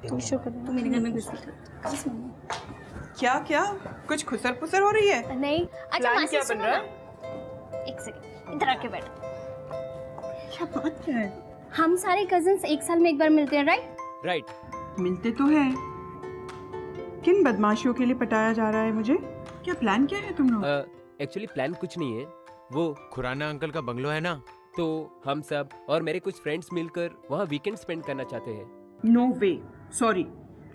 तू शुक्र तू मेरे घर में घुस क्या क्या कुछ खुसर पुसर हो रही है? नहीं। अच्छा मासी क्या बन रहा है? एक सेकंड इधर आके बैठ। क्या बात क्या है? हम सारे कजिन्स एक साल में एक बार मिलते हैं, राइट? मिलते तो है। किन बदमाशियों के लिए पटाया जा रहा है मुझे? क्या प्लान क्या है तुम लोग? एक्चुअली प्लान कुछ नहीं है, वो खुराना अंकल का बंगलो है ना, तो हम सब और मेरे कुछ फ्रेंड्स मिलकर वहाँ वीकेंड स्पेंड करना चाहते हैं। नो वे, सॉरी,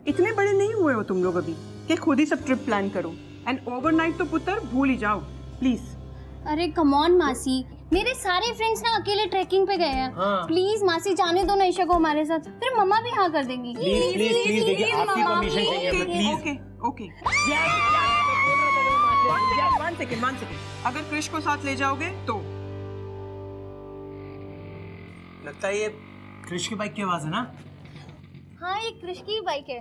इतने बड़े नहीं हुए हो तुम लोग अभी कि खुद ही सब ट्रिप प्लान करो। एंड ओवरनाइट तो पुत्र भूल ही जाओ प्लीज। अरे कम ऑन मासी, मेरे सारे फ्रेंड्स ना अकेले ट्रैकिंग पे गए हैं। प्लीज मासी जाने दो ना ईशा को हमारे साथ, फिर मम्मा भी हाँ कर देंगी। प्लीज प्लीज प्लीज देखिए आपकी परमिशन चाहिए हमें please. Okay okay, one second अगर क्रिश को साथ ले जाओगे तो। लगता है ये क्रिश की बाइक की आवाज है ना? हाँ ये क्रिश की बाइक है।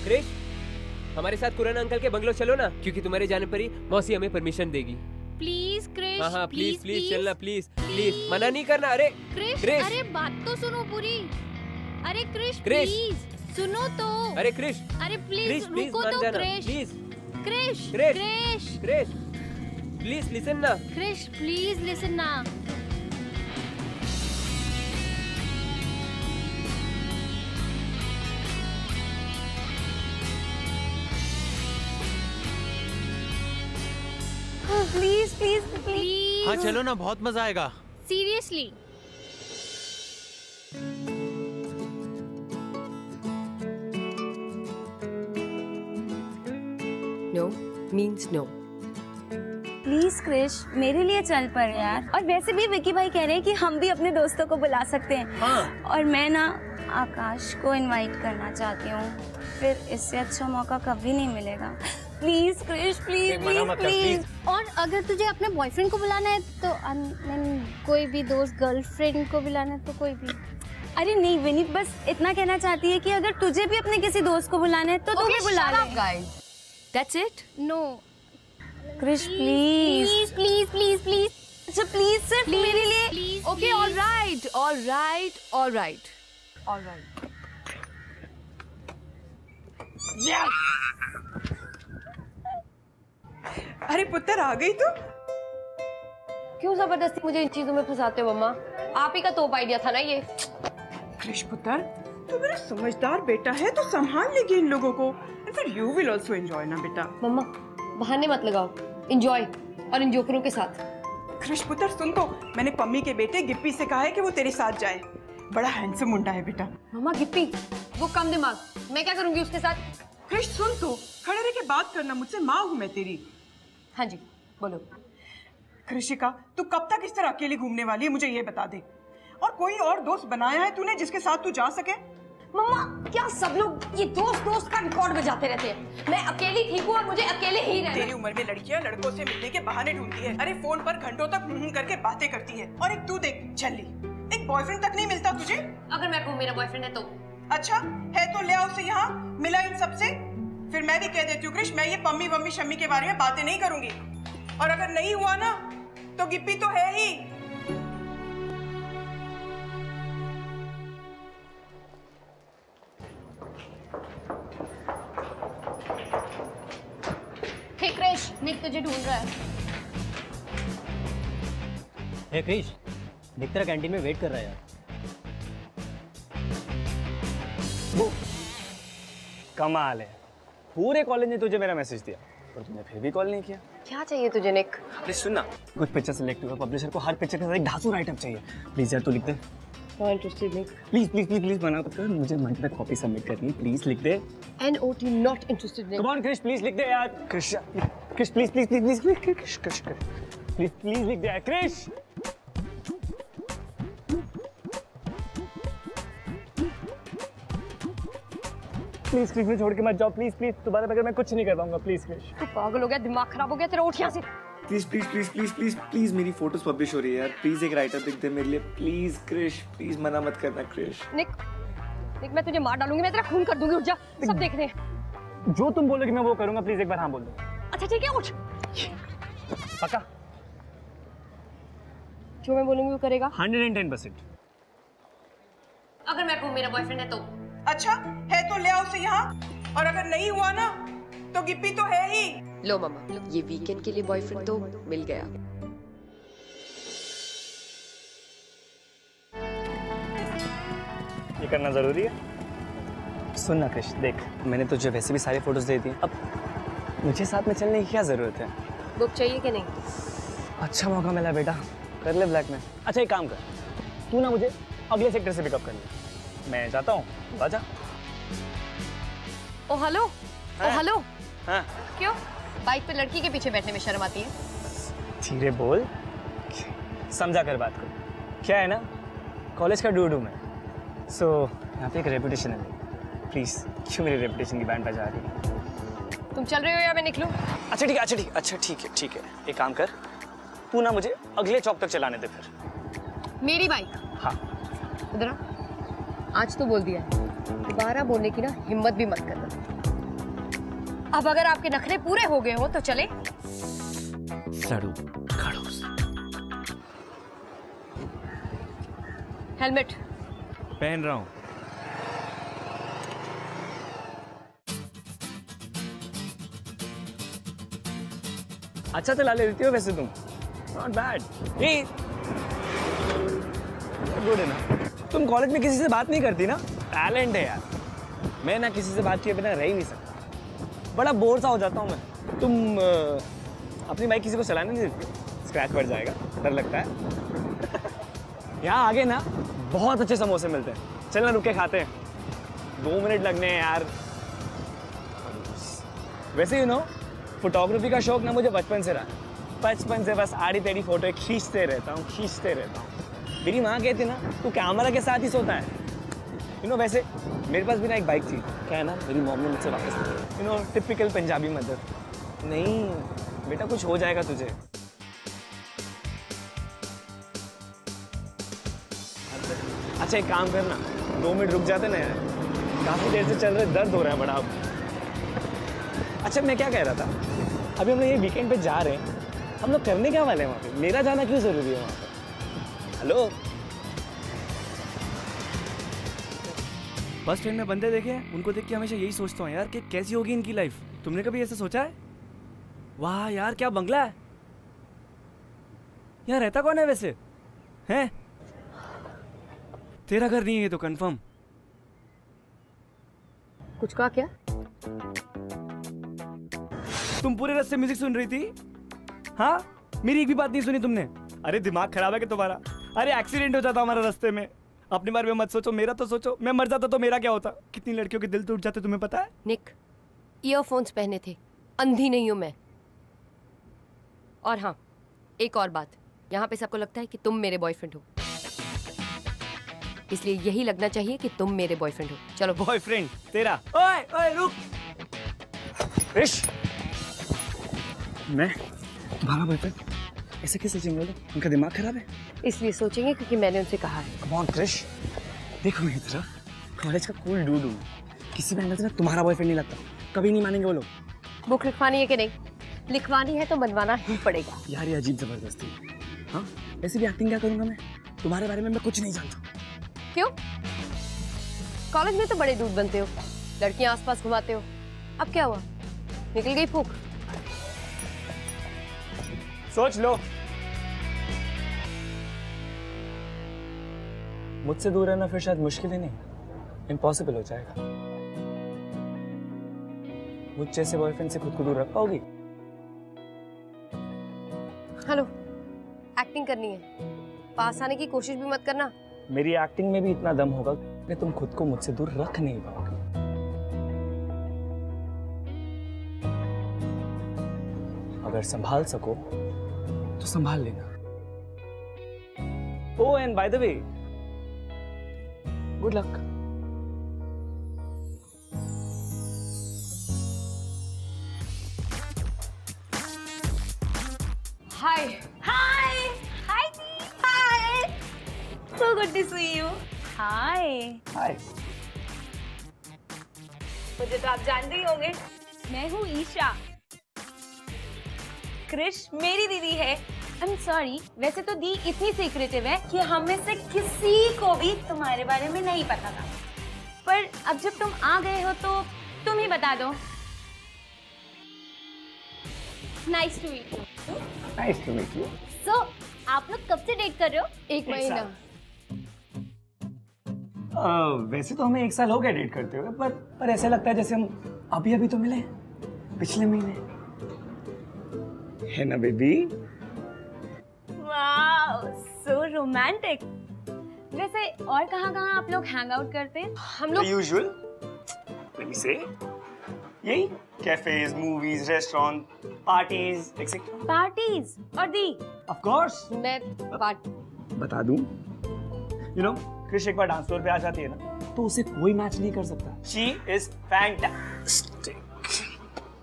क्रिश हमारे साथ खुराना अंकल के बंगलो चलो ना, क्योंकि तुम्हारे जाने पर ही मौसी हमें परमिशन देगी। प्लीज क्रिश। हाँ प्लीज चलना प्लीज, मना नहीं करना। अरे क्रिश अरे बात तो सुनो पूरी। अरे क्रिश प्लीज सुनो तो। अरे क्रिश अरे प्लीज रुको तो क्रिश। क्रिश प्लीज लिसन ना। क्रिश प्लीज लिसन ना। Please please please. हाँ चलो ना, बहुत मजा आएगा। Seriously. No means no. Please Krish मेरे लिए चल पर यार। और वैसे भी विकी भाई कह रहे हैं कि हम भी अपने दोस्तों को बुला सकते हैं। हाँ। और मैं ना आकाश को इनवाइट करना चाहती हूँ, फिर इससे अच्छा मौका कभी नहीं मिलेगा। Please Krish please please. और अगर तुझे अपने बॉयफ्रेंड को बुलाना है तो कोई भी दोस्त, गर्लफ्रेंड को बुलाना है तो कोई भी। अरे नहीं विनीत, बस इतना कहना चाहती है कि अगर तुझे भी अपने किसी दोस्त को बुलाना है तो तू भी बुला ले। That's it? No Krish please please please please. अच्छा प्लीज सिर्फ मेरे लिए। Please Okay, all right. अरे पुत्र आ गई तू? क्यों जबरदस्ती मुझे इन चीजों में फंसाते हो मम्मा? आप ही का तोप आइडिया था ना ये। क्रिश पुत्र, तू मेरा समझदार बेटा है, तो संभाल लेगी इन लोगों को। And फिर you will also enjoy ना बेटा। मम्मा बहाने मत लगाओ, एंजॉय और इन जोकरों के साथ। क्रिश पुत्र सुन तो, मैंने पम्मी के बेटे गिप्पी से कहा है कि वो तेरे साथ जाए। बड़ा हैंडसम मुंडा है बेटा। मम्मा गिप्पी वो कम दिमाग, मैं क्या करूंगी उसके साथ? क्रिश सुन तो, खड़े रह के बात करना मुझसे, माँ हूँ मैं तेरी। हाँ जी बोलो। कृषिका, तू कब तक इस तरह अकेली घूमने वाली है, मुझे ये बता दे। और कोई और दोस्त बनाया है तूने जिसके साथ तू जा सके? मम्मा क्या सब लोग ये दोस्त का रिकॉर्ड बजाते रहते हैं? मैं अकेली ठीक हूँ और मुझे अकेले ही रहना। तेरी उम्र में लड़कियां लड़कों से मिलने के बहाने ढूंढती है। अरे फोन पर घंटों तक करके बातें करती है। और एक तू देख छल्ली, एक बॉयफ्रेंड तक नहीं मिलता तुझे? अगर मैं कहूँ मेरा बॉयफ्रेंड है तो? अच्छा है तो ले आओ उसे यहाँ, मिला इन सबसे। फिर मैं भी कह देती हूँ क्रिश, मैं ये पम्मी वम्मी शम्मी के बारे में बातें नहीं करूंगी। और अगर नहीं हुआ ना तो गिप्पी तो है ही। हे क्रिश, निक तुझे ढूंढ रहा है। हे क्रिश, निक तेरा कैंटीन में वेट कर रहा है यार। वो कमाल है, पूरे कॉलेज ने तुझे मेरा मैसेज दिया और तूने फिर भी कॉल नहीं किया। क्या चाहिए तुझे निक? प्लीज सुन ना, कुछ पिक्चर सेलेक्ट हुआ, पब्लिशर को हर पिक्चर के साथ एक धांसू राइट अप चाहिए। प्लीज यार तू लिख दे। Not interested Nick. Please please please please मना मत कर, मुझे मंथ तक कॉपी सबमिट करनी है। प्लीज लिख दे। NOT not interested Nick. Come on Krish, please लिख दे यार। Krish Krish please please please please Krish Krish please please लिख दे यार क्रिश। प्लीज क्रिश मुझे छोड़ के मत जाओ, प्लीज प्लीज। दोबारा बगैर मैं कुछ नहीं कर पाऊंगा, प्लीज क्रिश। तू पागल हो गया, दिमाग खराब हो गया तेरा, उठ यहाँ से। Please please please please please please मेरी फोटोज पब्लिश हो रही है यार, प्लीज एक राइटर लिख दे मेरे लिए प्लीज क्रिश, प्लीज मना मत करना क्रिश। निक मैं तुझे मार डालूंगी, मैं तेरा खून कर दूंगी, उठ जा, सब देख रहे हैं। जो तुम बोलोगे मैं वो करूंगा, प्लीज एक बार हाँ बोल दो। अच्छा ठीक है उठ। पक्का? जो मैं बोलूंगी वो करेगा? 110%। अगर मैं कहूँ मेरा बॉयफ्रेंड है तो? अच्छा है तो ले आओ उसे यहाँ, और अगर नहीं हुआ ना तो गिप्पी तो है ही। लो मामा, ये वीकेंड के लिए बॉयफ्रेंड तो मिल गया। ये करना जरूरी है? सुन ना कृष, देख मैंने तुझे वैसे भी सारी फोटोज दे दी, अब मुझे साथ में चलने की क्या जरूरत है? बुक चाहिए कि नहीं? अच्छा मौका मिला बेटा, कर ले ब्लैक में। अच्छा एक काम कर, तू ना मुझे अगले सेक्टर से पिकअप कर ले, मैं जाता हूँ, आजा। ओ हेलो, ओ हेलो। हाँ क्यों बाइक पे लड़की के पीछे बैठने में शर्म आती है? धीरे बोल, समझा कर बात कर। क्या है ना, कॉलेज का डूडू मैं, सो यहाँ पे एक रेपुटेशन है। प्लीज क्यों मेरी रेपुटेशन की बैंड बजा रही है? तुम चल रहे हो या मैं निकलूं? अच्छा ठीक है, अच्छा ठीक, अच्छा ठीक है, एक काम कर, तू ना मुझे अगले चौक तक चलाने दे फिर। मेरी बाइक? हाँ। इधर आ। आज तो बोल दिया है, दोबारा बोलने की ना हिम्मत भी मत करना। अब अगर आपके नखरे पूरे हो गए हो तो चले। सड़ू खड़ूस। हेलमेट पहन रहा हूँ। अच्छा चला लेती हो वैसे तुम, नॉट बैड। गुड है ना। तुम कॉलेज में किसी से बात नहीं करती ना? टैलेंट है यार। मैं ना किसी से बात किए बिना रह ही नहीं सकता, बड़ा बोर सा हो जाता हूँ मैं। तुम अपनी बाइक किसी को चलाने नहीं देती? स्क्रैच पड़ जाएगा, डर लगता है। यहाँ आगे ना बहुत अच्छे समोसे मिलते हैं, चलना रुक के खाते हैं। 2 मिनट लगने हैं यार। वैसे यू नो, फोटोग्राफी का शौक ना मुझे बचपन से रहा। बचपन से बस आड़ी टेढ़ी फोटो खींचते रहता हूँ। मेरी माँ कहती ना, तू कैमरा के साथ ही सोता है। यू नो वैसे मेरे पास भी ना एक बाइक थी, क्या है ना, मेरी मॉम ने मुझसे वापस, you know typical Punjabi mother. नहीं बेटा, कुछ हो जाएगा तुझे। अच्छा एक काम करना, 2 मिनट रुक जाते ना यार, काफी देर से चल रहे, दर्द हो रहा है बड़ा अब। अच्छा मैं क्या कह रहा था, अभी हम लोग ये वीकेंड पे जा रहे हैं, हम लोग करने क्या वाले हैं वहाँ पे? मेरा जाना क्यों जरूरी है वहाँ पे? हेलो, बस ट्रेन में बंदे देखे हैं, उनको देख के हमेशा यही सोचता हूँ यार कि कैसी होगी इनकी लाइफ। तुमने कभी ऐसा सोचा है? वाह यार क्या बंगला है। यहाँ रहता कौन है वैसे? हैं? तेरा घर नहीं है तो कंफर्म। कुछ कहा क्या? तुम पूरे रास्ते म्यूजिक सुन रही थी? हाँ, मेरी एक भी बात नहीं सुनी तुमने? अरे दिमाग खराब है क्या तुम्हारा? अरे एक्सीडेंट हो जाता हमारा रास्ते में। अपने बारे में मत सोचो, मेरा तो सोचो। मैं मर जाता तो मेरा क्या होता? कितनी लड़कियों के दिल टूट जाते तुम्हें पता है? निक, ईयरफोन्स पहने थे, अंधी नहीं हूं मैं। और हाँ, एक और बात, यहाँ पे सबको लगता है कि तुम मेरे बॉयफ्रेंड हो, इसलिए यही लगना चाहिए कि तुम मेरे बॉयफ्रेंड हो। चलो। बॉयफ्रेंड तेरा? ओए ओए रुक। ऋष, मैं तुम्हारा बॉयफ्रेंड? ऐसे कैसे सोचेंगे लोग? उनका दिमाग खराब है। इसलिए सोचेंगे क्योंकि मैंने उनसे कहा है। कम ऑन क्रिश, देखो मेरी तरफ, कॉलेज का कूल डूडू, किसी भी एंगल से ना तुम्हारा बॉयफ्रेंड नहीं लगता। कभी नहीं मानेंगे वो लोग। बुक लिखवानी है कि नहीं? लिखवानी है तो बनवाना ही पड़ेगा। यार ये अजीब जबरदस्ती। हाँ, ऐसे भी एक्टिंग क्या करूंगा मैं? तुम्हारे बारे में मैं कुछ नहीं जानता। क्यों? कॉलेज में तो बड़े दूध बनते हो, लड़कियां आसपास घुमाते हो। अब क्या हुआ? निकल गई फूंक? सोच लो। मुझसे दूर रहना फिर शायद मुश्किल ही नहीं, इम्पॉसिबल हो जाएगा। मुझ जैसे बॉयफ्रेंड से खुद को दूर रख पाओगी? हेलो, एक्टिंग करनी है, पास आने की कोशिश भी मत करना। मेरी एक्टिंग में भी इतना दम होगा कि तुम खुद को मुझसे दूर रख नहीं पाओगे। अगर संभाल सको तो संभाल लेना। Oh and by the way, good luck. Hi hi hi hi, so good to see you. Hi hi. मुझे तो आप जानते ही होंगे, मैं हूँ ईशा। क्रिश मेरी दीदी है आई एम सॉरी, वैसे तो दी इतनी सीक्रेटिव है कि हम में से किसी को भी तुम्हारे बारे में नहीं पता था, पर अब जब तुम आ गए हो तो तुम ही बता दो। Nice to meet you. Nice to meet you. So आप लोग कब से डेट कर रहे हो? 1 महीना। वैसे तो हमें 1 साल हो गया डेट करते हुए, पर ऐसा लगता है जैसे हम अभी अभी तो मिले हैं, पिछले महीने, है ना बेबी? Wow, so romantic. वैसे और कहाँ आप लोग हैंग आउट करते हैं? हम लोग यूजुअल, लेट मी से, यही cafes, movies, restaurant, parties, etcetera. Parties और दी? Of course. मैं बात बता दूं, यू नो, क्रिश एक बार डांस फ्लोर पे आ जाती है ना, तो उसे कोई मैच नहीं कर सकता। She is fantastic.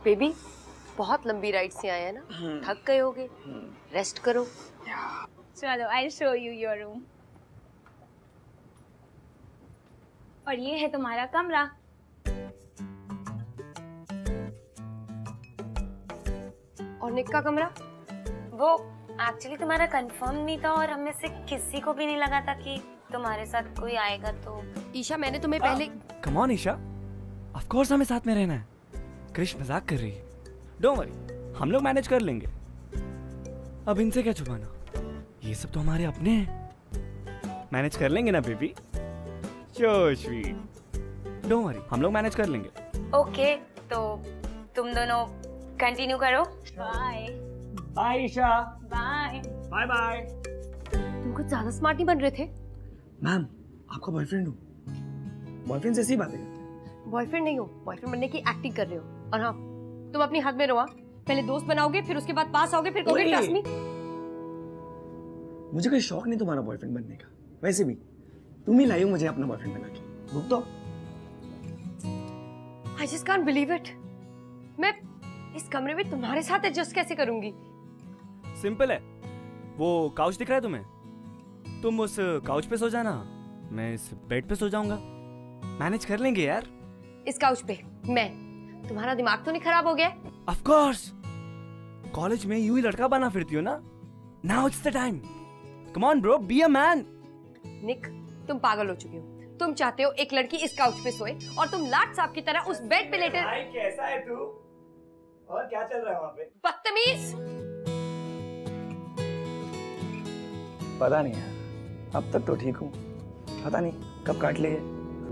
बेबी, बहुत लंबी राइड से आए हैं ना, थक गए होगे, रेस्ट करो। चलो, I show you your room. और ये है तुम्हारा कमरा। और निक का कमरा? वो एक्चुअली तुम्हारा कंफर्म नहीं था और हमें से किसी को भी नहीं लगा था कि तुम्हारे साथ कोई आएगा, तो ईशा, मैंने तुम्हें पहले come on Isha, of course हमें साथ में रहना है। क्रिश मजाक कर रही है, डोंट वरी, हम लोग मैनेज कर लेंगे। अब इनसे क्या छुपाना, ये सब तो हमारे अपने हैं, मैनेज कर लेंगे ना baby? So sweet, don't worry, हम लोग मैनेज कर लेंगे। ओके, तो तुम दोनों कंटिन्यू करो। Bye bye Isha. Bye bye bye. तुम कुछ ज्यादा स्मार्ट नहीं बन रहे थे। मैम, आपका बॉयफ्रेंड हूँ, बॉयफ्रेंड से ऐसी बातें करते हैं। बॉयफ्रेंड नहीं हो, बॉयफ्रेंड बनने की एक्टिंग कर रहे हो। और हाँ, तुम अपनी हद में रहो। पहले दोस्त बनाओगे, फिर उसके बाद पास आओगे, फिर कहोगे ट्रस्ट मी। मुझे कोई शौक नहीं तुम्हारा बॉयफ्रेंड बनने का, वैसे भी तुम ही लाई हो मुझे अपना बॉयफ्रेंड बना के। रुक दो। I just can't believe it. मैं इस कमरे में तुम्हारे साथ एडजस्ट कैसे करूंगी? सिंपल है, वो काउच दिख रहा है तुम्हें, तुम उस काउच पे सो जाना, मैं इस बेड पे सो जाऊंगा, मैनेज कर लेंगे यार। इस काउच पे मैं? तुम्हारा दिमाग तो नहीं खराब हो गया? ऑफ कोर्स, कॉलेज में यूं ही लड़का बना फिरती हो ना, now it's the time, come on bro, be a man. Nick, तुम पागल हो चुके हो। तुम चाहते हो एक लड़की इस काउच पे सोए और तुम लाट साहब की तरह उस बेड पे लेटे। भाई कैसा है तू? और क्या चल रहा है वहाँ पे? बदतमीज। पता नहीं यार, अब तक तो ठीक हूँ, पता नहीं कब काट लिए।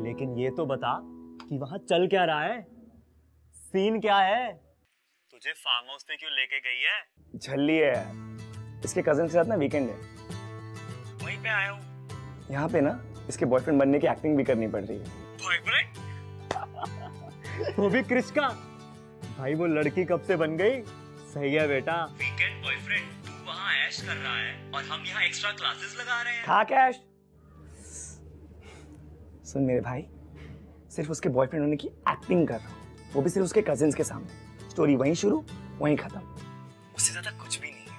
लेकिन ये तो बता कि वहाँ चल क्या रहा है, सीन क्या है? तुझे फार्म हाउस पे क्यों लेके गई है? झल्ली है यार, इसके कजन के साथ ना वीकेंड है, वहीं पे आया हूँ। यहाँ पे ना इसके बॉयफ्रेंड बनने की एक्टिंग भी करनी पड़ रही है। बॉयफ्रेंड? वो भी क्रिश का? भाई वो लड़की कब से बन गई? सही है बेटा, वीकेंड बॉयफ्रेंड, तू वहाँ ऐश कर रहा है और हम यहाँ एक्स्ट्रा क्लासेस लगा रहे हैं। खा कैश। सुन मेरे भाई, सिर्फ उसके बॉयफ्रेंड होने की एक्टिंग कर रहा हूँ, वो भी सिर्फ उसके कजिन्स के सामने। स्टोरी वहीं शुरू वहीं खत्म, उससे ज्यादा कुछ भी नहीं है,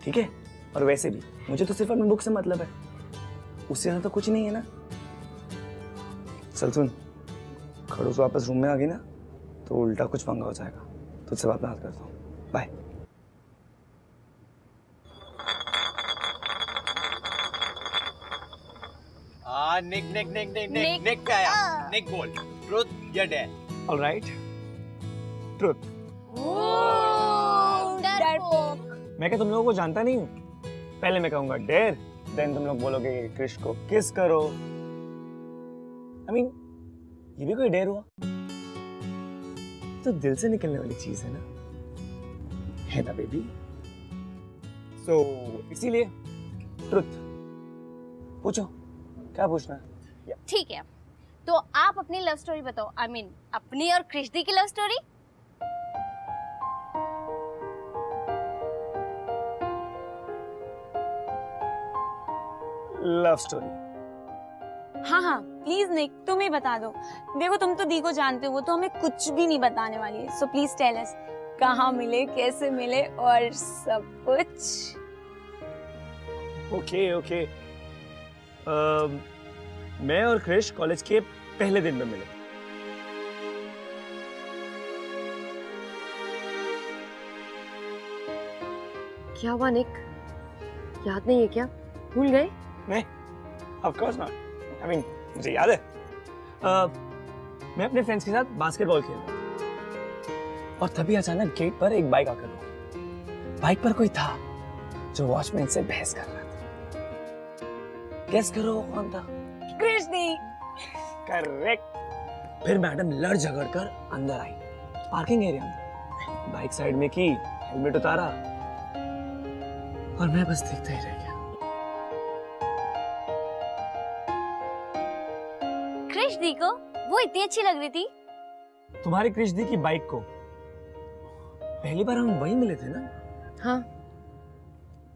ठीक है? और वैसे भी मुझे तो सिर्फ अपनी बुक से मतलब है, उससे ज्यादा तो कुछ नहीं है ना। चल सुन, खड़ूस वापस रूम में आ गई ना तो उल्टा कुछ पंगा हो जाएगा, तुझसे बात बात करता हूँ, बाय। निक का आया। निक बोल, ट्रुथ या डेयर? Alright, truth. मैं क्या तुम लोगों को जानता नहीं हूँ? पहले मैं कहूंगा डेयर, देन तुम लोग बोलोगे कि क्रिश को किस करो। I mean, ये भी कोई डेयर हुआ? तो दिल से निकलने वाली चीज है ना, है ना बेबी? सो इसीलिए ट्रुथ। पूछो, क्या पूछना है? ठीक है, तो आप अपनी लव स्टोरी बताओ। आई मीन अपनी और क्रिश दी की लव स्टोरी। Love story? हाँ, प्लीज निक, तुम ही बता दो। देखो तुम तो दी को जानते हो, वो तो हमें कुछ भी नहीं बताने वाली है। सो प्लीज टेल अस, कहाँ मिले, कैसे मिले और सब कुछ। ओके। मैं और क्रिश कॉलेज के पहले दिन में मिले। क्या हुआ निक? याद नहीं है क्या? भूल गए? नहीं, of course not. I mean, मुझे याद है। मैं अपने फ्रेंड्स के साथ बास्केटबॉल खेल रहा था और तभी अचानक गेट पर एक बाइक आकर रुकी। बाइक पर कोई था जो वॉचमैन से बहस कर रहा था। गेस करो कौन था? कृष्णी। करेक्ट। फिर मैडम लड़ झगड़ कर अंदर आई, पार्किंग एरिया में बाइक साइड में की, हेलमेट उतारा और मैं बस देखता ही रह गया। क्रिश दी को वो इतनी अच्छी लग रही थी। तुम्हारी क्रिश दी की बाइक को पहली बार हम वही मिले थे ना? हाँ।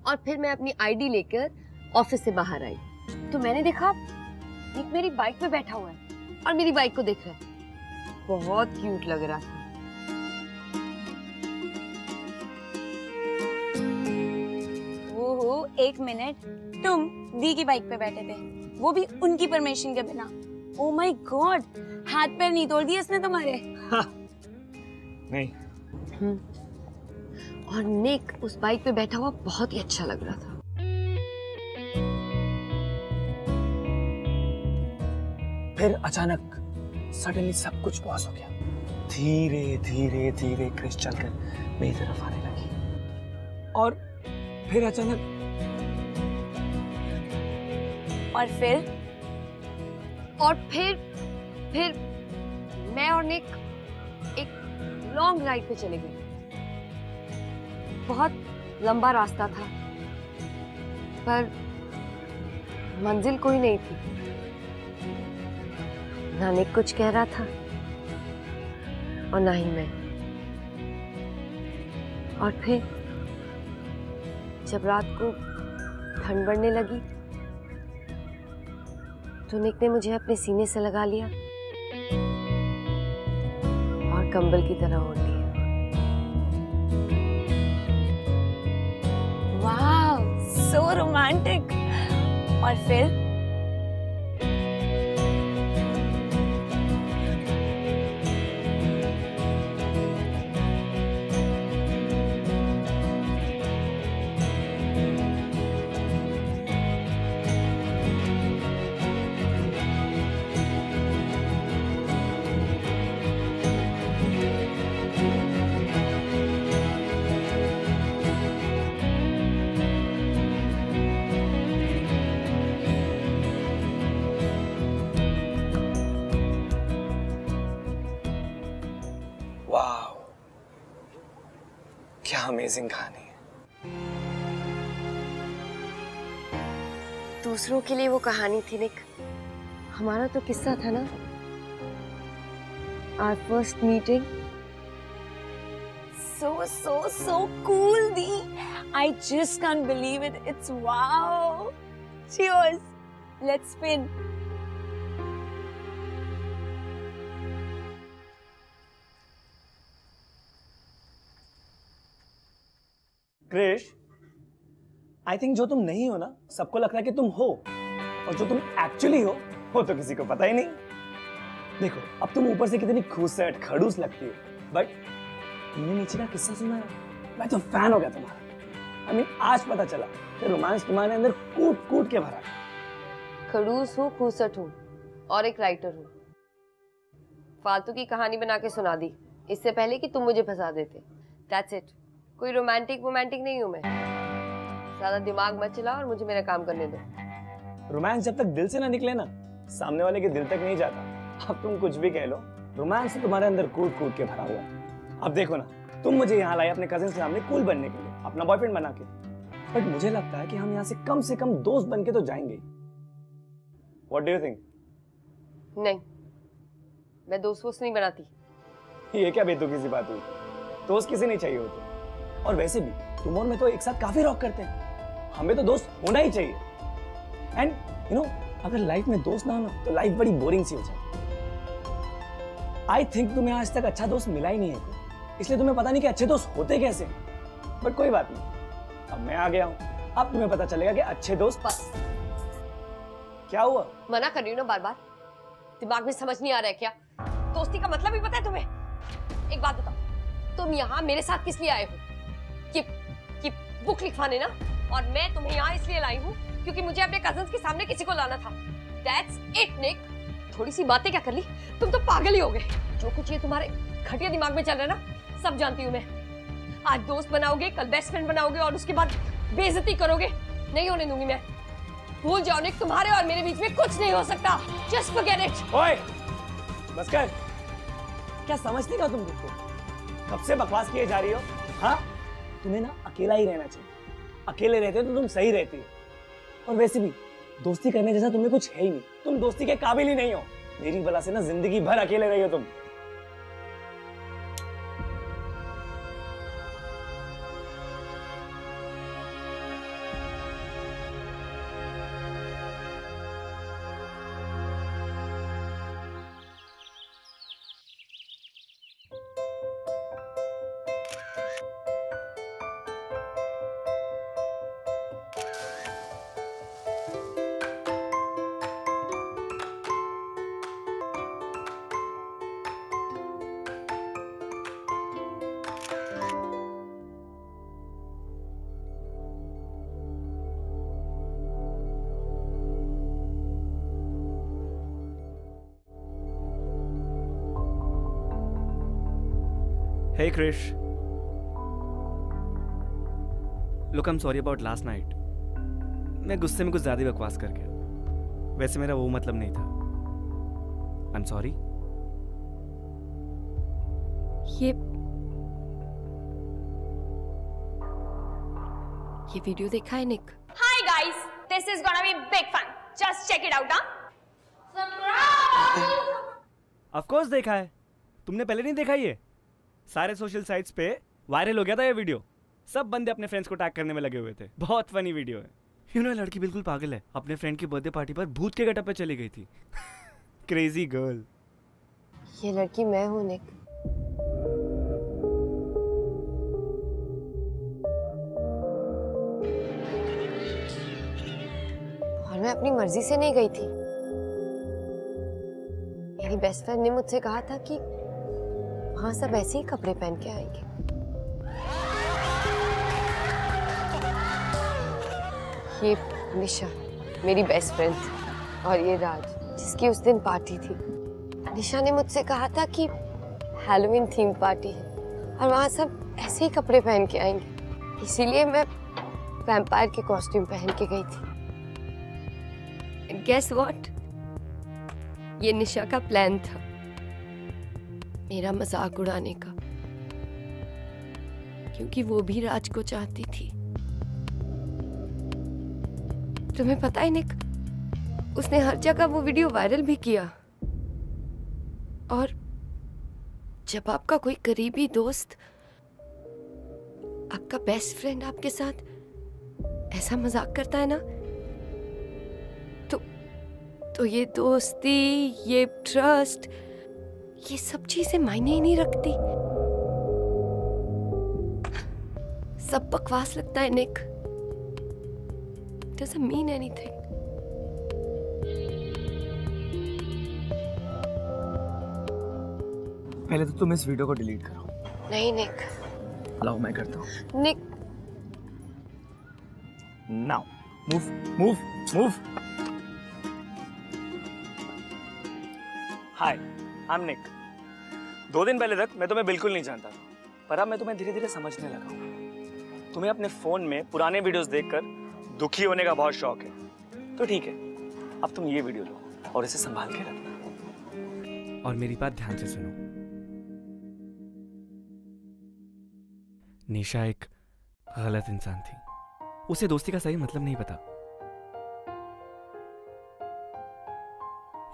और फिर मैं अपनी आईडी लेकर ऑफिस से बाहर आई तो मैंने देखा निक मेरी बाइक पे बैठा हुआ है और मेरी बाइक को देख रहा है। बहुत क्यूट लग रहा था। ओहो, एक मिनट, तुम दी की बाइक पे बैठे थे, वो भी उनकी परमिशन के बिना। ओ माय गॉड, हाथ पैर नहीं तोड़ दिए इसने तुम्हारे? नहीं। और निक उस बाइक पे बैठा हुआ बहुत ही अच्छा लग रहा था। फिर अचानक सडनली सब कुछ पॉज हो गया। धीरे धीरे धीरे क्रिश चलकर मेरी तरफ आने लगी और फिर अचानक और फिर मैं और निक एक लॉन्ग राइड पे चले गए। बहुत लंबा रास्ता था पर मंजिल कोई नहीं थी। ना निक कुछ कह रहा था और ना ही मैं। और फिर जब रात को ठंड बढ़ने लगी तो निक ने मुझे अपने सीने से लगा लिया और कंबल की तरह ओढ़ लिया। वाह, सो रोमांटिक। और फिर क्या अमेजिंग कहानी है। दूसरों के लिए वो कहानी थी निक, हमारा तो किस्सा था ना। Our first meeting. So cool, Dee. I just can't believe it. It's wow. Cheers. Let's spin. Krish, I think जो तुम नहीं हो ना, सबको लगता है कि तुम हो, और जो तुम एक्चुअली हो वो तो किसी को पता ही नहीं। देखो, अब तुम ऊपर से कितनी खूबसूरत खड़ूस लगती हो, बट तुमने नीचे का किस्सा सुना है? मैं तो फैन हो गया तुम्हारा। I mean, आज पता चला कि रोमांस तुम्हारे अंदर कूट कूट के भरा है। खड़ूस हूँ, खूबसूरत हूँ और एक राइटर हूँ। फालतू की कहानी बना के सुना दी इससे पहले कि तुम मुझे फंसा देते। That's it. कोई रोमांटिक नहीं हूँ मैं। ज्यादा दिमाग मत चला और मुझे मेरा काम करने दो। रोमांस जब तक दिल से ना निकले ना, सामने वाले के दिल तक नहीं जाता। अब तुम कुछ भी कह लो, रोमांस तो तुम्हारे अंदर कूट कूट के भरा हुआ है। अब देखो ना, तुम मुझे यहाँ लाए अपने कजिन के सामने कूल बनने के लिए, अपना बॉयफ्रेंड बना के, बट मुझे लगता है कि हम यहाँ से कम दोस्त बन के तो जाएंगे। What do you think? नहीं, मैं दोस्त नहीं बनाती। ये क्या बेतुकी सी बात हुई? दोस्त किसी नहीं चाहिए होते। और वैसे भी तुम और मैं तो एक साथ काफी रॉक करते हैं, हमें तो दोस्त होना ही चाहिए। एंड यू नो, अगर लाइफ में दोस्त ना हो ना तो लाइफ बड़ी बोरिंग सी हो जाती है। आई थिंक तुम्हें आज तक अच्छा दोस्त मिला ही नहीं है, इसलिए तुम्हें पता नहीं कि अच्छे दोस्त होते कैसे। बट कोई बात नहीं, अब मैं आ गया हूँ, अब तुम्हें पता चलेगा कि अच्छे दोस्त। बस। क्या हुआ? मना कर रही हूँ ना बार बार, दिमाग में समझ नहीं आ रहा है क्या? दोस्ती का मतलब ही पता है तुम्हें? एक बात बताओ, तुम यहाँ मेरे साथ किस लिए आए हो? ये बुक लिखवाने ना? और मैं तुम्हें यहाँ इसलिए लाई हूँ क्योंकि मुझे अपने कजन्स के सामने किसी को लाना था। That's it, निक। थोड़ी सी बातें क्या कर ली, तुम तो पागल ही हो गए। जो कुछ ये तुम्हारे घटिया दिमाग में चल रहा है ना, सब जानती हूँ मैं। आज दोस्त बनाओगे, कल बेस्ट फ्रेंड बनाओगे और उसके बाद बेइज्जती करोगे। नहीं होने दूंगी मैं। भूल जाओ निक, तुम्हारे और मेरे बीच में कुछ नहीं हो सकता। Just forget it। ओए, बस कर। क्या समझती हो तुम खुद को? कब से बकवास किए जा रही हो? हाँ, तुम्हें ना अकेला ही रहना चाहिए। अकेले रहते हो तो तुम सही रहती हो। और वैसे भी दोस्ती करने जैसा तुम्हें कुछ है ही नहीं। तुम दोस्ती के काबिल ही नहीं हो। मेरी वजह से ना जिंदगी भर अकेले रही हो तुम। Hey Krish. Look, I'm sorry about last night. मैं गुस्से में कुछ ज्यादा ही बकवास कर गया। वैसे मेरा वो मतलब नहीं था। I'm sorry. ये वीडियो देखा है निक? Hi guys, this is gonna be big fun. Just check it out, huh? Surprise! Of course देखा है। तुमने पहले नहीं देखा ये? सारे सोशल साइट्स पे वायरल हो गया था ये वीडियो। सब बंदे अपने फ्रेंड्स को टैग करने में लगे हुए थे। बहुत फनी वीडियो है। यू नो, लड़की बिल्कुल पागल है। अपने फ्रेंड की बर्थडे पार्टी पर भूत के गेटअप पे चली गई थी। Crazy girl. ये लड़की मैं हूँ निक। और मैं अपनी मर्जी से नहीं गई थी। मेरी बेस्ट फ्रेंड ने मुझसे कहा था कि वहां सब ऐसे ही कपड़े पहन के आएंगे। ये निशा मेरी बेस्ट फ्रेंड थी और ये राज जिसकी उस दिन पार्टी थी। निशा ने मुझसे कहा था कि हैलोवीन थीम पार्टी है और वहां सब ऐसे ही कपड़े पहन के आएंगे, इसीलिए मैं वैम्पायर के कॉस्ट्यूम पहन के गई थी। Guess what? ये निशा का प्लान था, मेरा मजाक उड़ाने का, क्योंकि वो भी राज को चाहती थी। तुम्हें पता है निक, उसने हर जगह वो वीडियो वायरल भी किया। और जब आपका कोई करीबी दोस्त, आपका बेस्ट फ्रेंड आपके साथ ऐसा मजाक करता है ना, तो ये दोस्ती, ये ट्रस्ट, ये सब चीजें मायने ही नहीं रखती। सब बकवास लगता है निक। Doesn't mean anything. पहले तो तुम इस वीडियो को डिलीट करो। नहीं निक। अलाउ मैं करता हूँ। Nick. Now, move, move, move. Hi, I am Nick. 2 दिन पहले तक मैं तुम्हें बिल्कुल नहीं जानता था, पर अब मैं तुम्हें धीरे धीरे समझने लगा हूँ। तुम्हें अपने फोन में पुराने वीडियोस देखकर दुखी होने का बहुत शौक है, तो ठीक है, अब तुम ये वीडियो लो और इसे संभाल के रखना। और मेरी बात ध्यान से सुनो। निशा एक गलत इंसान थी। उसे दोस्ती का सही मतलब नहीं पता।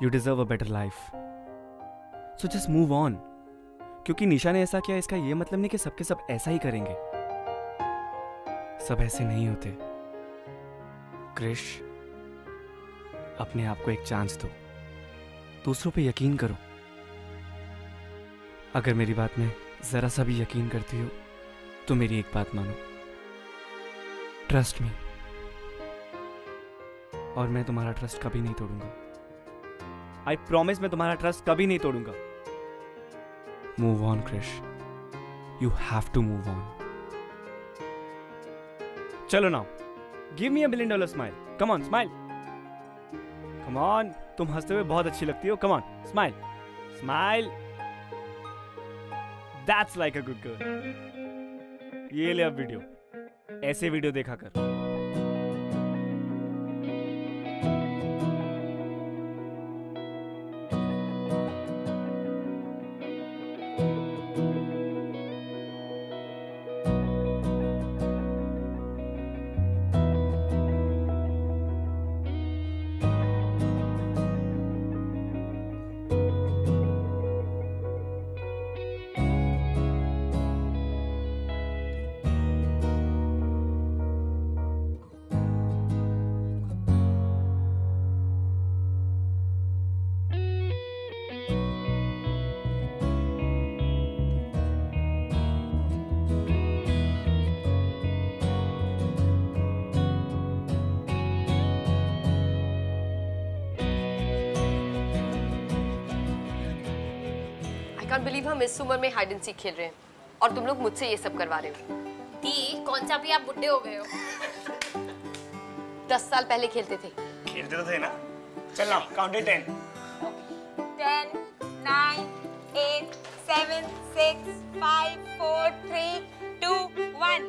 You deserve a better life. So just move on. क्योंकि निशा ने ऐसा किया, इसका ये मतलब नहीं कि सबके सब ऐसा ही करेंगे। सब ऐसे नहीं होते। क्रिश, अपने आप को एक चांस दो, दूसरों पे यकीन करो। अगर मेरी बात में जरा सा भी यकीन करती हो तो मेरी एक बात मानो, ट्रस्ट मी। और मैं तुम्हारा ट्रस्ट कभी नहीं तोड़ूंगा। आई प्रॉमिस, मैं तुम्हारा ट्रस्ट कभी नहीं तोड़ूंगा। Move on Krish, you have to move on. चलो ना, give me $1 million smile. Come on smile. Come on. तुम हंसते हुए बहुत अच्छी लगती हो. Come on smile. Smile. That's like a good girl. ये ले अब वीडियो. ऐसे वीडियो देखा कर. I can't believe हम इस उम्र में हाइड एंड सीक खेल रहे हैं और तुम लोग मुझसे ये सब करवा रहे हो. दी कौन सा भी आप बुड्ढे हो गए हो. 10 साल पहले खेलते थे. खेलते तो थे ना. चल ना काउंट 10. 10, 9, 8, 7, 6, 5, 4, 3, 2, 1.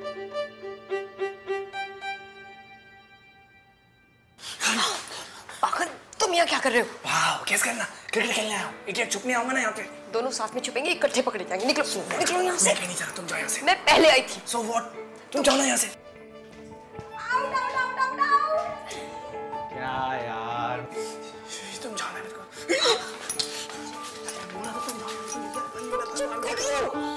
पागल, तुम यहाँ क्या कर रहे हो? वाह, कैसे करना? क्रिकेट खेलने आया हूँ. इडियट, छुप नहीं आऊंगा ना यहाँ पे. दोनों साथ में छुपेंगे, इकट्ठे पकड़े जाएंगे. निकलो निकलो यहाँ से. मैं नहीं चाहता, तुम जाओ यहाँ से. मैं पहले आई थी. So what? तुम जाओ ना यहाँ से. क्या यार? तुम जाना है मेरे को. बोला तो तुम जाओ.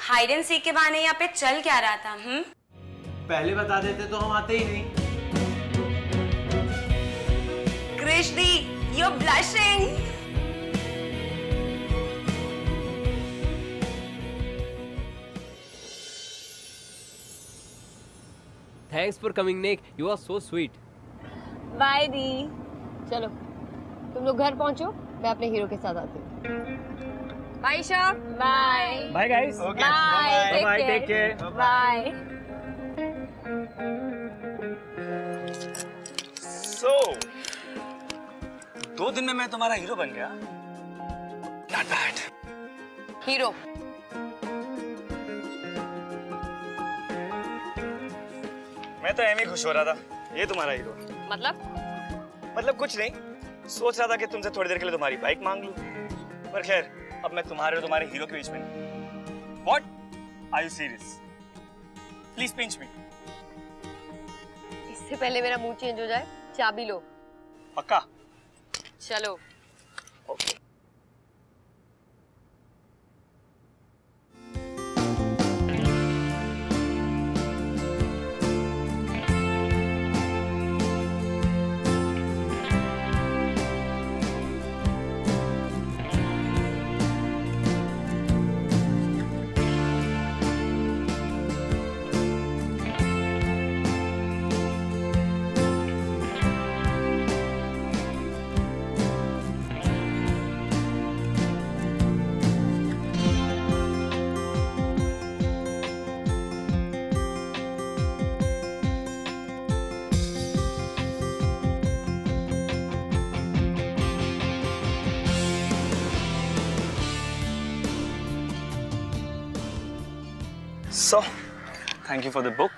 हाइड एंड सीक के बहाने यहाँ पे चल क्या रहा था? पहले बता देते तो हम आते ही नहीं. क्रिश दी, you're blushing. Thanks for coming, Nick. You are so sweet. Bye दी. चलो तुम लोग घर पहुंचो, मैं अपने हीरो के साथ आती हूँ. Bye Isha. Bye. Bye guys. Bye. Bye. Take care. Bye. So 2 दिन में मैं तुम्हारा हीरो बन गया. Not bad. हीरो. मैं तो एम ही खुश हो रहा था. ये तुम्हारा हीरो. मतलब कुछ नहीं. सोच रहा था कि तुमसे थोड़ी देर के लिए तुम्हारी बाइक मांग लूं. पर खैर अब मैं तुम्हारे और तुम्हारे हीरो के बीच में. What? Are you serious? Please pinch me. इससे पहले मेरा मूड चेंज हो जाए, चाबी लो. पक्का? चलो. Okay. So, thank you for the book.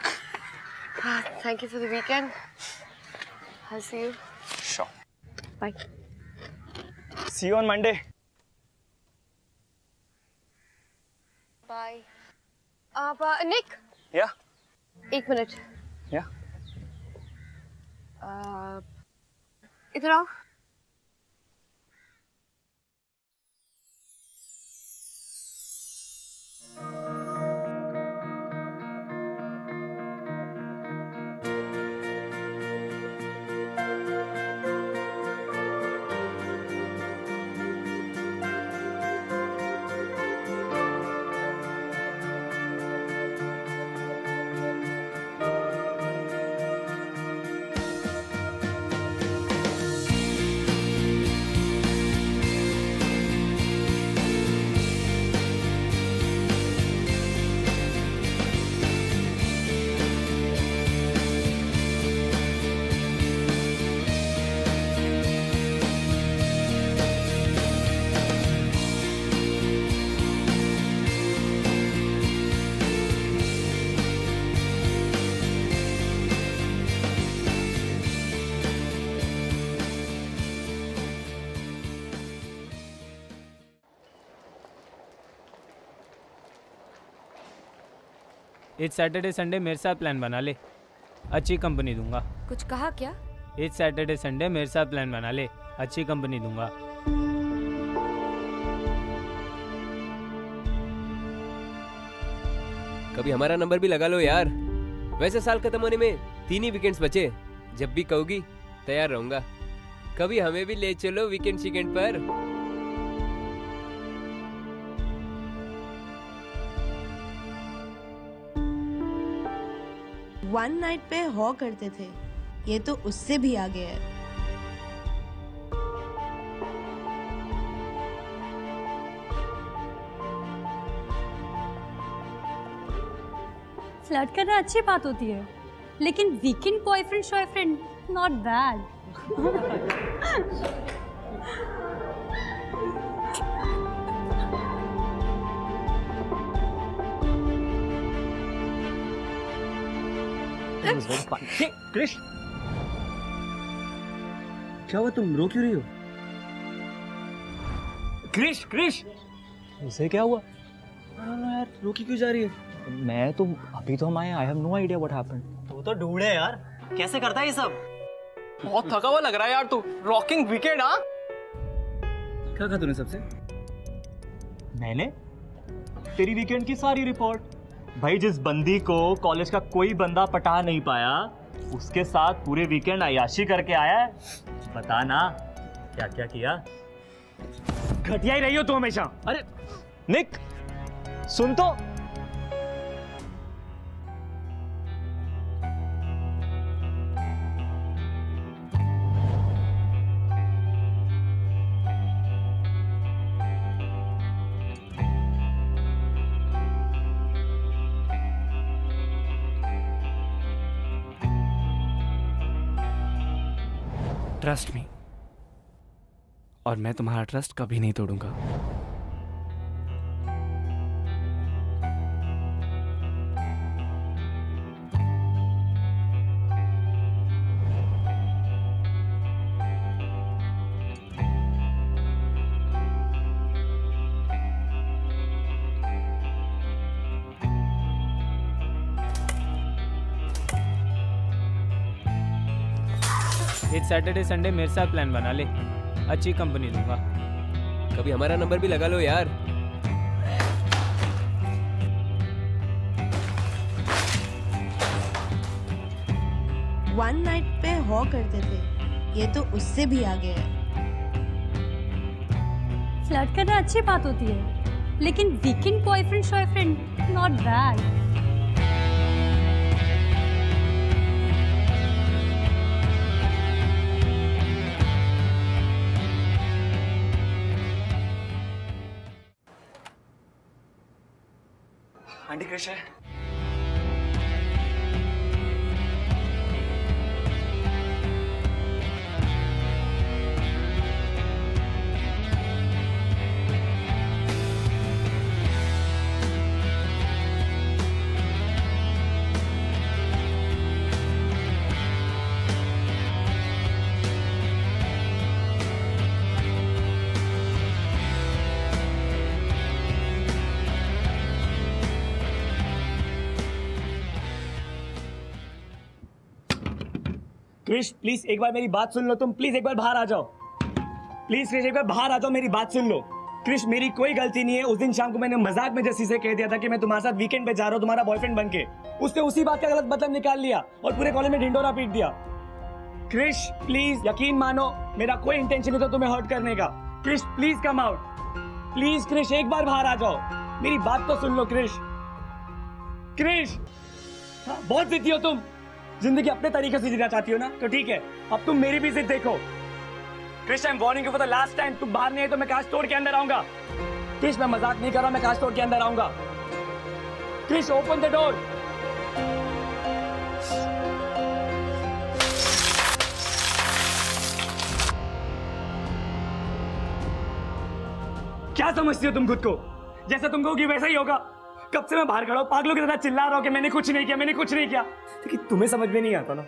Thank you for the weekend. I'll see you. Sure. Bye. See you on Monday. Bye. आप Nick. या। एक मिनट। या। इधर आओ। इस सैटरडे संडे मेरे साथ प्लान बना ले, अच्छी कंपनी दूंगा। कुछ कहा क्या? इस सैटरडे संडे मेरे साथ प्लान बना ले, अच्छी कंपनी दूंगा। कभी हमारा नंबर भी लगा लो यार। वैसे साल खत्म होने में 3 ही वीकेंड्स बचे। जब भी कहोगी तैयार रहूंगा। कभी हमें भी ले चलो वीकेंड शीकेंड पर। वन नाइट पे हॉ करते थे, ये तो उससे भी आगे है। फ्लर्ट करना अच्छी बात होती है, लेकिन वीकेंड बॉयफ्रेंड शॉयफ्रेंड नॉट बैड। क्रिश, क्या हुआ? तुम रो क्यों रही हो? क्रिश, क्रिश, उसे क्या हुआ? यार रो क्यों जा रही है? मैं तो अभी तो हम आए, I have no idea what happened. तू तो ढूंढे यार, कैसे करता है ये सब? बहुत थका हुआ लग रहा है यार तू। Rocking weekend. हाँ, क्या कहा तूने सबसे? मैंने तेरी वीकेंड की सारी रिपोर्ट। भाई, जिस बंदी को कॉलेज का कोई बंदा पटा नहीं पाया, उसके साथ पूरे वीकेंड अय्याशी करके आया है। बता ना क्या क्या किया। घटिया ही रही हो तू हमेशा। अरे निक, सुन तो। ट्रस्ट मी, और मैं तुम्हारा ट्रस्ट कभी नहीं तोड़ूंगा। इस सैटरडे संडे मेरे साथ प्लान बना ले, अच्छी कंपनी दूंगा। कभी हमारा नंबर भी लगा लो यार। वन नाइट पे हॉ करते थे, ये तो उससे भी आगे है। फ्लर्ट करना अच्छी बात होती है, लेकिन वीकेंड बॉयफ्रेंड शॉयफ्रेंड नॉट बैड। आंटी क्रिश है। क्रिश प्लीज एक बार मेरी बात सुन लो तुम, प्लीज एक बार बाहर आ जाओ। प्लीज क्रिश एक बार बाहर आ जाओ, मेरी बात सुन लो। क्रिश मेरी कोई गलती नहीं है। उस दिन शाम को मैंने मजाक में जस्सी से कह दिया था कि मैं तुम्हारे साथ वीकेंड पे जा रहा हूँ तुम्हारा बॉयफ्रेंड बन के। उसने उसी बात का गलत मतलब निकाल लिया और पूरे कॉलेज में ढिंडोरा पीट दिया। क्रिश प्लीज यकीन मानो मेरा कोई इंटेंशन नहीं था तुम्हें हर्ट करने का। Krish please come out, please Krish एक बार बाहर आ जाओ, मेरी बात तो सुन लो क्रिश। क्रिश हाँ, बहुत जिद्दी हो तुम, जिंदगी अपने तरीके से जीना चाहती हो ना, तो ठीक है अब तुम मेरी भी जिद देखो। Krish I am warning you for the last time, तुम बाहर नहीं है तो मैं कांच तोड़ के अंदर आऊंगा। क्रिश मैं मजाक नहीं कर रहा, मैं कांच तोड़ के अंदर आऊंगा। Krish open the door. क्या समझती हो तुम खुद को? जैसा तुम कहोगी वैसा ही होगा। कब से मैं बाहर खड़ा हूं, पागलों की तरह चिल्ला रहा हूं कि मैंने कुछ नहीं किया, मैंने कुछ नहीं किया, लेकिन तुम्हें समझ में नहीं आता ना।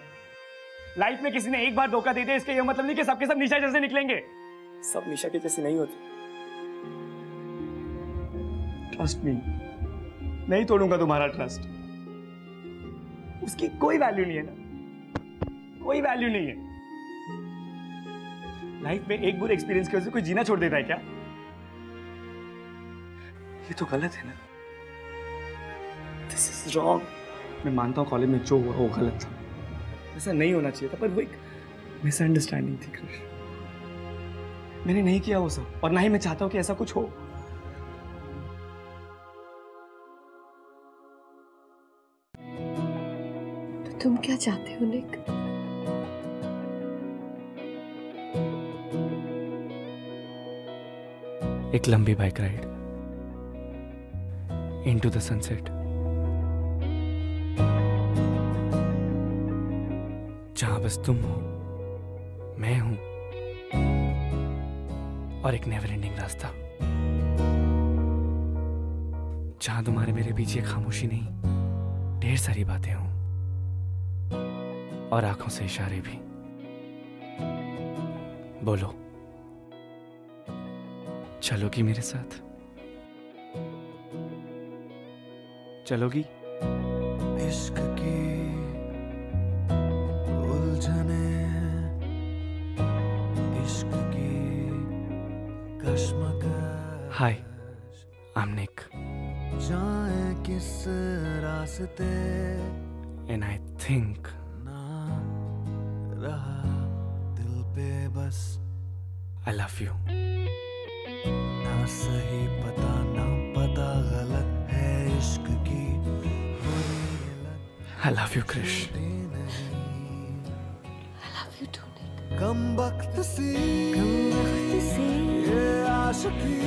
लाइफ में किसी ने एक बार धोखा दे दिया इसका ये मतलब नहीं कि सबके सब निशा जैसे निकलेंगे। सब निशा के जैसे नहीं होते। ट्रस्ट मी, नहीं तोड़ूंगा तुम्हारा ट्रस्ट। उसकी कोई वैल्यू नहीं है ना, कोई वैल्यू नहीं है। लाइफ में एक बुरे एक्सपीरियंस की वजह से कोई जीना छोड़ देता है क्या? ये तो गलत है ना। This is wrong. मैं मानता हूँ कॉलेज में जो हुआ वो गलत था, ऐसा नहीं होना चाहिए था, पर वो एक मिसअंडरस्टैंडिंग थी कृष। मैंने नहीं किया वो सब और ना ही मैं चाहता हूँ कि ऐसा कुछ हो। तो तुम क्या चाहते हो निक? एक लंबी bike ride into the sunset, जहां बस तुम हो, मैं हूं और एक नेवर एंडिंग रास्ता, जहां तुम्हारे मेरे बीच ये खामोशी नहीं, ढेर सारी बातें हों और आंखों से इशारे भी। बोलो, चलोगी मेरे साथ? चलोगी? इश्क की उलझने, इश्क की कश्मकश। हाय, आई एम निक। जाए किस रास्ते एंड आई थिंक ना रहा दिल पे बस आई लव यू। ना सही पता ना पता गलत है इश्क की। I love you, Krish. I love you too, Nick. कम वक्त सी ये आशिकी